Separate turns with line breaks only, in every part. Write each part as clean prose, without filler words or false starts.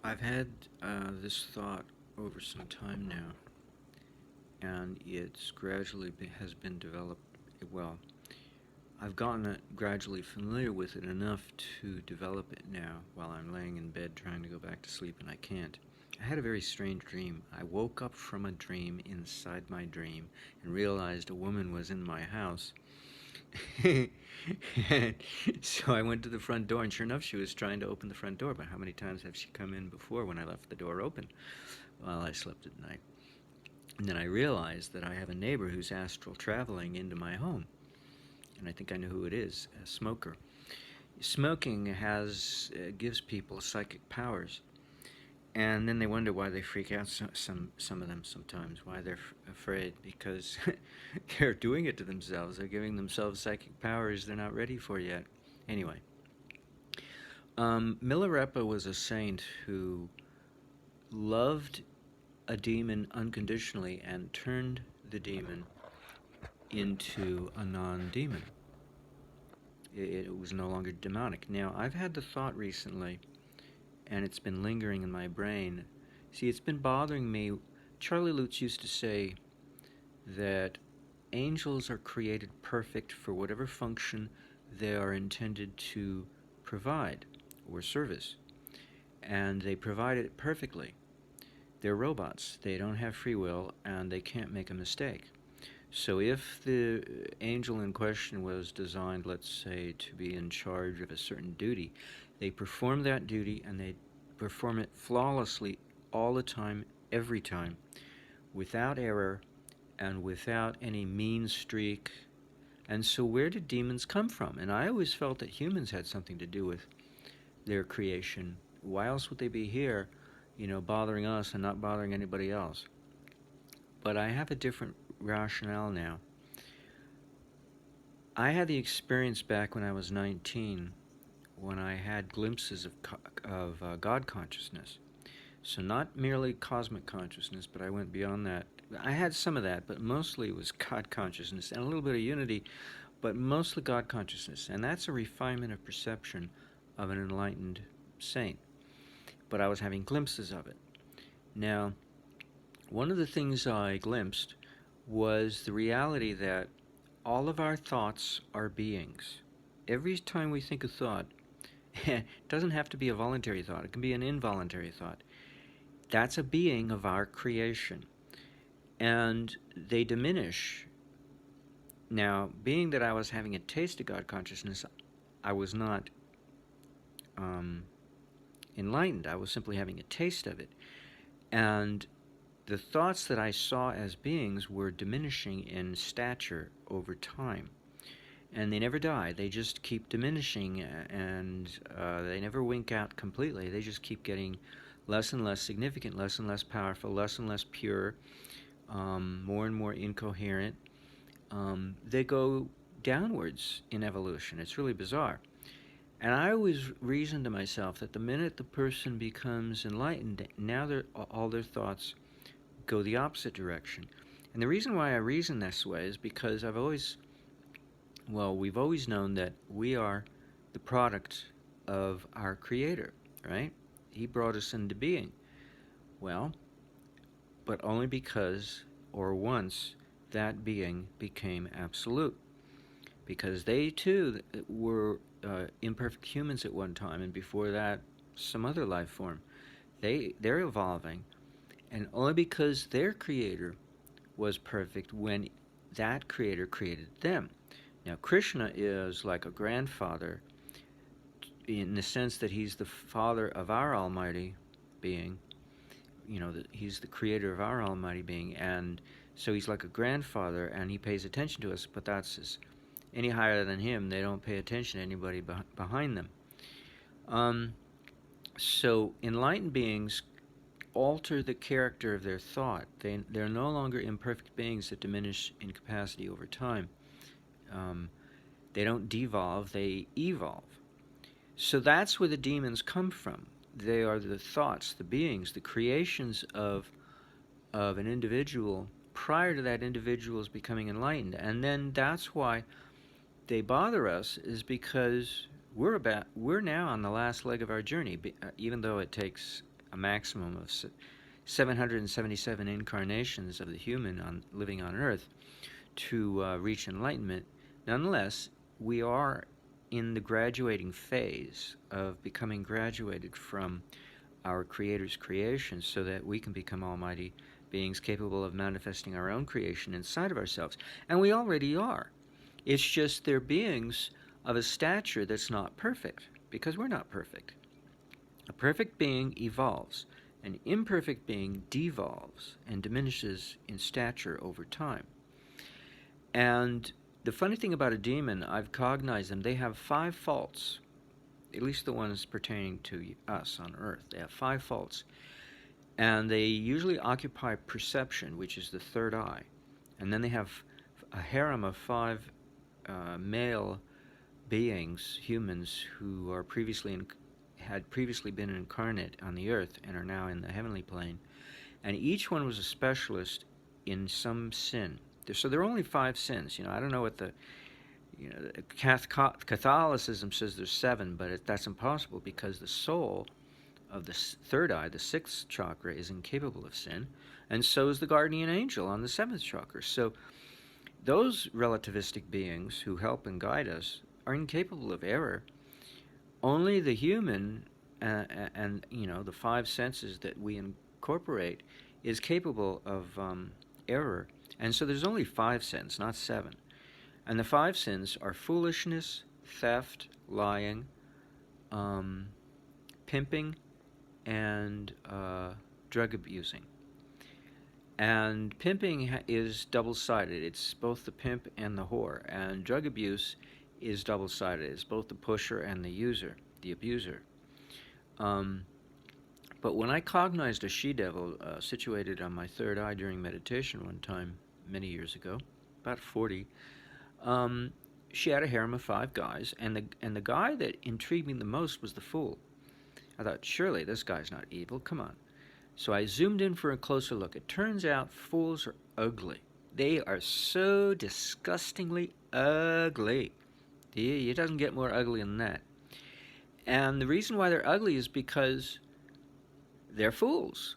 I've had this thought over some time now, and it's has been developed. Well, I've gotten gradually familiar with it enough to develop it now while I'm laying in bed trying to go back to sleep and I can't. I had a very strange dream. I woke up from a dream inside my dream and realized a woman was in my house. So I went to the front door, and sure enough, she was trying to open the front door. But how many times have she come in before when I left the door open while I slept at night? And then I realized that I have a neighbor who's astral traveling into my home. And I think I know who it is, a smoker. Smoking gives people psychic powers. And then they wonder why they freak out, some of them sometimes, why they're afraid, because they're doing it to themselves. They're giving themselves psychic powers they're not ready for yet. Anyway, Milarepa was a saint who loved a demon unconditionally and turned the demon into a non-demon. It was no longer demonic. Now, I've had the thought recently, and it's been lingering in my brain. See, it's been bothering me. Charlie Lutz used to say that angels are created perfect for whatever function they are intended to provide or service, and they provide it perfectly. They're robots. They don't have free will, and they can't make a mistake. So if the angel in question was designed, let's say, to be in charge of a certain duty, they perform that duty, and they perform it flawlessly all the time, every time, without error and without any mean streak. And so where did demons come from? And I always felt that humans had something to do with their creation. Why else would they be here, bothering us and not bothering anybody else? But I have a different rationale now. I had the experience back when I was 19, when I had glimpses of God consciousness. So not merely cosmic consciousness, but I went beyond that. I had some of that, but mostly it was God consciousness and a little bit of unity, but mostly God consciousness. And that's a refinement of perception of an enlightened saint. But I was having glimpses of it. Now, one of the things I glimpsed was the reality that all of our thoughts are beings. Every time we think a thought, it doesn't have to be a voluntary thought, it can be an involuntary thought. That's a being of our creation. And they diminish. Now, being that I was having a taste of God consciousness, I was not enlightened. I was simply having a taste of it. And the thoughts that I saw as beings were diminishing in stature over time. And they never die. They just keep diminishing, and they never wink out completely. They just keep getting less and less significant, less and less powerful, less and less pure, more and more incoherent. They go downwards in evolution. It's really bizarre. And I always reason to myself that the minute the person becomes enlightened, now all their thoughts go the opposite direction. And the reason why I reason this way is because we've always known that we are the product of our Creator, right? He brought us into being. Well, but only because, or once, that being became absolute. Because they too were imperfect humans at one time, and before that, some other life form. They're evolving, and only because their creator was perfect when that creator created them. Now, Krishna is like a grandfather in the sense that he's the father of our almighty being. He's the creator of our almighty being, and so he's like a grandfather, and he pays attention to us, but any higher than him, they don't pay attention to anybody behind them. So enlightened beings alter the character of their thought. They're no longer imperfect beings that diminish in capacity over time. They don't devolve, they evolve. So that's where the demons come from. They are the thoughts, the beings, the creations of an individual prior to that individual's becoming enlightened. And then that's why they bother us, is because we're now on the last leg of our journey, even though it takes a maximum of 777 incarnations of the human living on Earth to reach enlightenment. Nonetheless, we are in the graduating phase of becoming graduated from our Creator's creation so that we can become almighty beings capable of manifesting our own creation inside of ourselves. And we already are. It's just they're beings of a stature that's not perfect, because we're not perfect. A perfect being evolves. An imperfect being devolves and diminishes in stature over time. And the funny thing about a demon, I've cognized them, they have 5 faults, at least the ones pertaining to us on Earth. They have 5 faults. And they usually occupy perception, which is the third eye. And then they have a harem of 5 male beings, humans, who are had previously been incarnate on the Earth and are now in the heavenly plane. And each one was a specialist in some sin. So there are only 5 sins. I don't know what Catholicism says there's 7, but that's impossible, because the soul of the third eye, the 6th chakra, is incapable of sin, and so is the guardian angel on the 7th chakra. So those relativistic beings who help and guide us are incapable of error. Only the human and the 5 senses that we incorporate is capable of error. And so there's only 5 sins, not 7. And the 5 sins are foolishness, theft, lying, pimping, and drug abusing. And pimping is double-sided. It's both the pimp and the whore. And drug abuse is double-sided. It's both the pusher and the user, the abuser. But when I cognized a she-devil situated on my third eye during meditation one time, many years ago, about 40, she had a harem of 5 guys, and the guy that intrigued me the most was the fool. I thought, surely this guy's not evil, come on. So I zoomed in for a closer look. It turns out fools are ugly. They are so disgustingly ugly. It doesn't get more ugly than that. And the reason why they're ugly is because they're fools.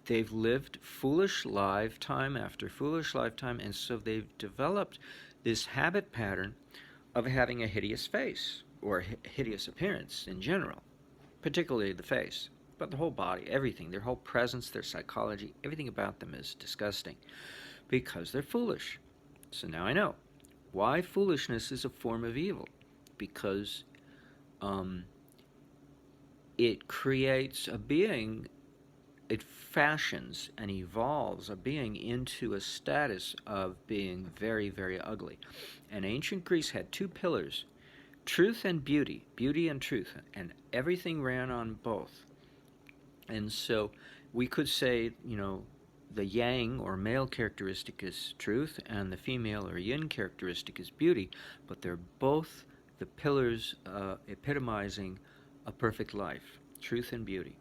They've lived foolish lifetime after foolish lifetime, and so they've developed this habit pattern of having a hideous face, or hideous appearance in general, particularly the face, but the whole body, everything, their whole presence, their psychology, everything about them is disgusting because they're foolish. So now I know why foolishness is a form of evil, because it creates a being. It fashions and evolves a being into a status of being very, very ugly. And ancient Greece had 2 pillars, truth and beauty, beauty and truth, and everything ran on both. And so we could say, the yang or male characteristic is truth, and the female or yin characteristic is beauty, but they're both the pillars epitomizing a perfect life, truth and beauty.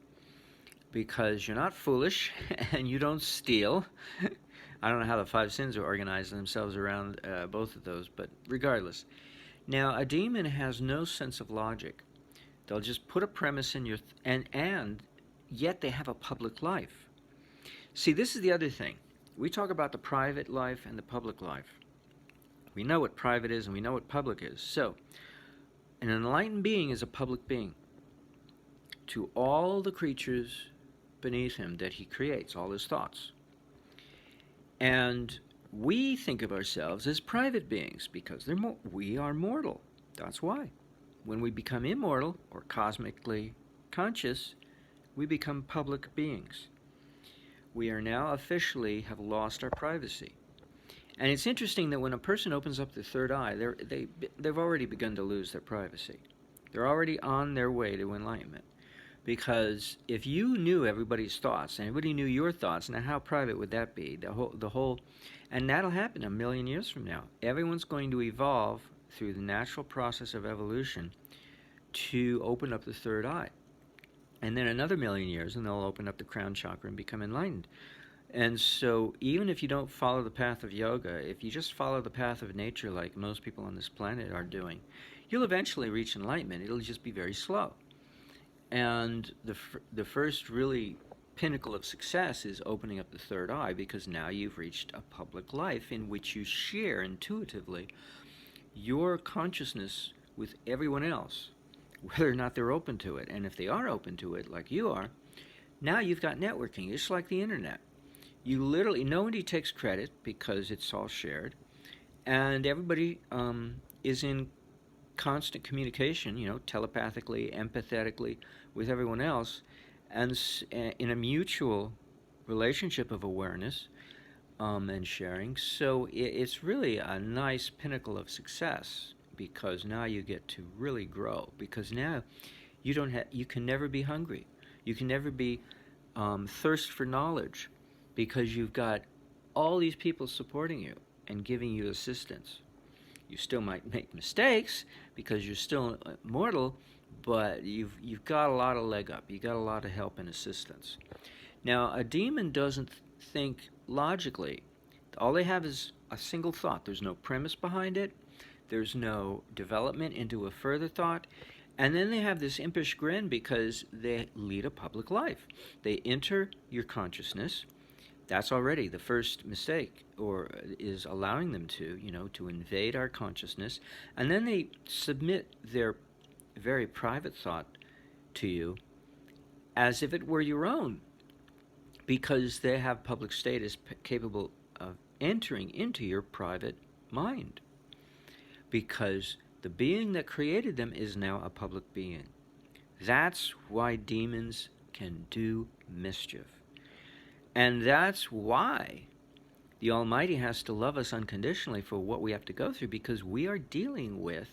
Because you're not foolish and you don't steal. I don't know how the 5 sins are organized themselves around both of those, but regardless. Now, a demon has no sense of logic. They'll just put a premise in your... and yet they have a public life. See, this is the other thing. We talk about the private life and the public life. We know what private is and we know what public is. So, an enlightened being is a public being to all the creatures beneath him that he creates, all his thoughts. And we think of ourselves as private beings because we are mortal. That's why. When we become immortal or cosmically conscious, we become public beings. We are now officially have lost our privacy. And it's interesting that when a person opens up the third eye, they've already begun to lose their privacy. They're already on their way to enlightenment. Because if you knew everybody's thoughts, and everybody knew your thoughts, now how private would that be? The whole, and that'll happen 1,000,000 years from now. Everyone's going to evolve through the natural process of evolution to open up the third eye. And then another 1,000,000 years, and they'll open up the crown chakra and become enlightened. And so even if you don't follow the path of yoga, if you just follow the path of nature like most people on this planet are doing, you'll eventually reach enlightenment. It'll just be very slow. And the first really pinnacle of success is opening up the third eye, because now you've reached a public life in which you share intuitively your consciousness with everyone else, whether or not they're open to it. And if they are open to it, like you are, now you've got networking. It's like the internet. You literally, nobody takes credit because it's all shared, and everybody is in constant communication, telepathically, empathetically, with everyone else, and in a mutual relationship of awareness and sharing. So it's really a nice pinnacle of success, because now you get to really grow. Because now you can never be hungry, you can never be thirst for knowledge, because you've got all these people supporting you and giving you assistance. You still might make mistakes because you're still mortal, but you've got a lot of leg up. You got a lot of help and assistance. Now, a demon doesn't think logically. All they have is a single thought. There's no premise behind it. There's no development into a further thought. And then they have this impish grin because they lead a public life. They enter your consciousness. That's already the first mistake, or is allowing them to invade our consciousness. And then they submit their very private thought to you as if it were your own, because they have public status capable of entering into your private mind, because the being that created them is now a public being. That's why demons can do mischief. And that's why the Almighty has to love us unconditionally for what we have to go through, because we are dealing with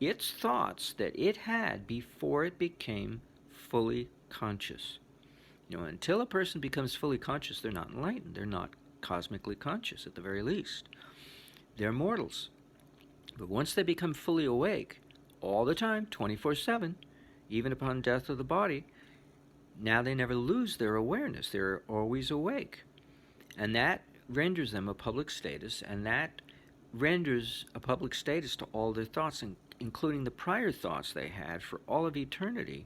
its thoughts that it had before it became fully conscious. Until a person becomes fully conscious, they're not enlightened. They're not cosmically conscious, at the very least. They're mortals. But once they become fully awake, all the time, 24/7, even upon death of the body, now they never lose their awareness. They're always awake. And that renders them a public status, and that renders a public status to all their thoughts, including the prior thoughts they had for all of eternity,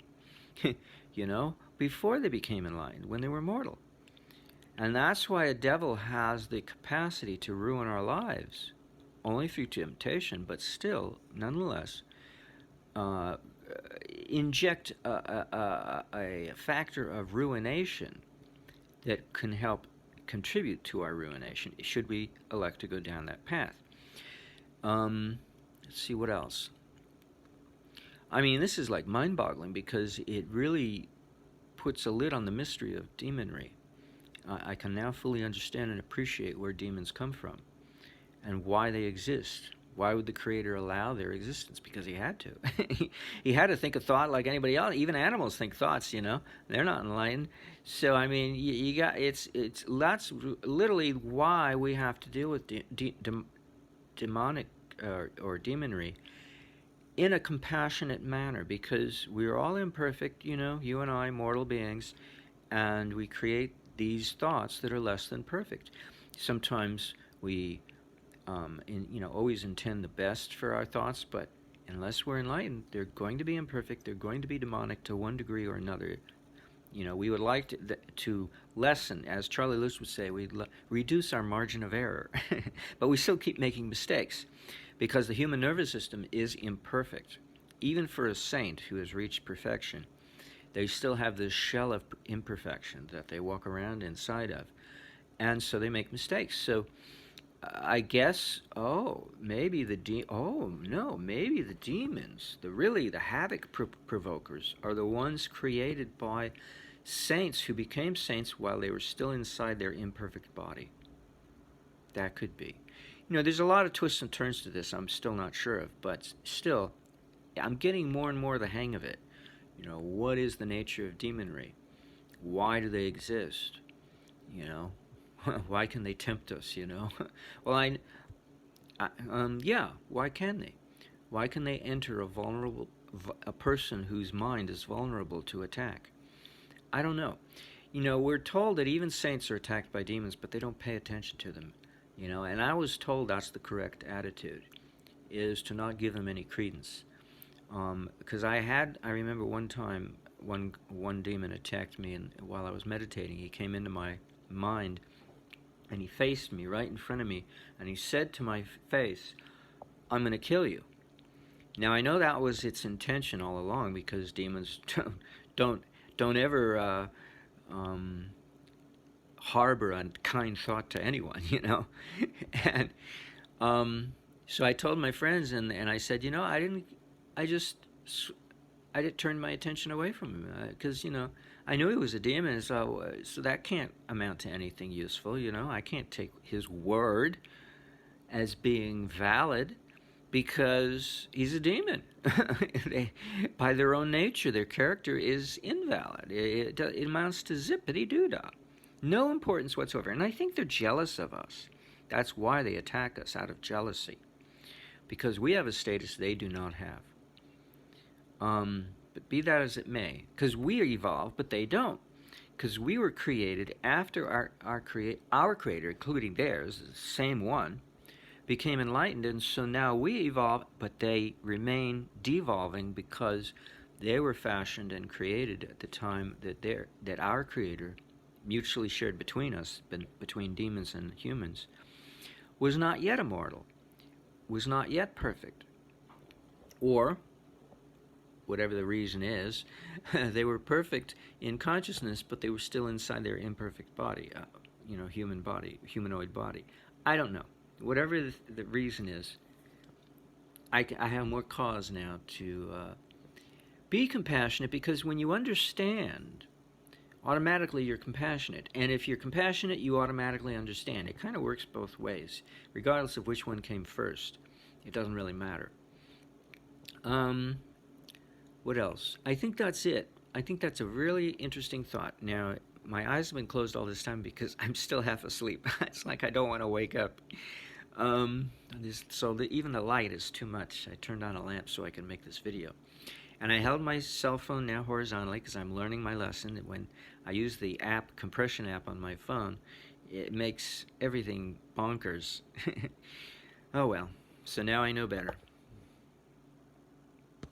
before they became enlightened, when they were mortal. And that's why a devil has the capacity to ruin our lives, only through temptation, but still, nonetheless, inject a factor of ruination that can help contribute to our ruination, should we elect to go down that path. Let's see what else. I mean, this is like mind-boggling, because it really puts a lid on the mystery of demonry. I can now fully understand and appreciate where demons come from and why they exist. Why would the Creator allow their existence? Because he had to. He had to think a thought like anybody else. Even animals think thoughts, They're not enlightened. So, I mean, that's literally why we have to deal with demonic or demonry in a compassionate manner, because we're all imperfect, you and I, mortal beings, and we create these thoughts that are less than perfect. Sometimes we always intend the best for our thoughts, but unless we're enlightened, they're going to be imperfect. They're going to be demonic to one degree or another. We would like to lessen, as Charlie Lewis would say, we'd reduce our margin of error, but we still keep making mistakes, because the human nervous system is imperfect. Even for a saint who has reached perfection, they still have this shell of imperfection that they walk around inside of, and so they make mistakes. So I guess, maybe the demons, the havoc provokers, are the ones created by saints who became saints while they were still inside their imperfect body. That could be. There's a lot of twists and turns to this I'm still not sure of, but still, I'm getting more and more the hang of it. What is the nature of demonry? Why do they exist? Why can they tempt us, Well, why can they? Why can they enter a person whose mind is vulnerable to attack? I don't know. We're told that even saints are attacked by demons, but they don't pay attention to them, and I was told that's the correct attitude, is to not give them any credence. Because I remember one time one demon attacked me, and while I was meditating, he came into my mind, and he faced me right in front of me, and he said to my face, "I'm going to kill you." Now I know that was its intention all along, because demons don't don't ever harbor a kind thought to anyone, you know. And so I told my friends, and I said, I just I did turn my attention away from him, because I knew he was a demon, so that can't amount to anything useful. I can't take his word as being valid, because he's a demon. By their own nature, their character is invalid. It amounts to zippity doo dah, no importance whatsoever. And I think they're jealous of us. That's why they attack us, out of jealousy, because we have a status they do not have. But be that as it may, because we evolve, but they don't, because we were created after our Creator, including theirs, the same one, became enlightened, and so now we evolve, but they remain devolving, because they were fashioned and created at the time that our Creator, mutually shared between us, between demons and humans, was not yet immortal, was not yet perfect, or whatever the reason is. They were perfect in consciousness, but they were still inside their imperfect body, humanoid body. I don't know. Whatever the reason is, I have more cause now to be compassionate, because when you understand, automatically you're compassionate. And if you're compassionate, you automatically understand. It kind of works both ways. Regardless of which one came first, it doesn't really matter. What else? I think that's it. I think that's a really interesting thought. Now, my eyes have been closed all this time because I'm still half asleep. It's like I don't want to wake up. Even the light is too much. I turned on a lamp so I can make this video. And I held my cell phone now horizontally, because I'm learning my lesson. When I use the compression app on my phone, it makes everything bonkers. Oh well, so now I know better.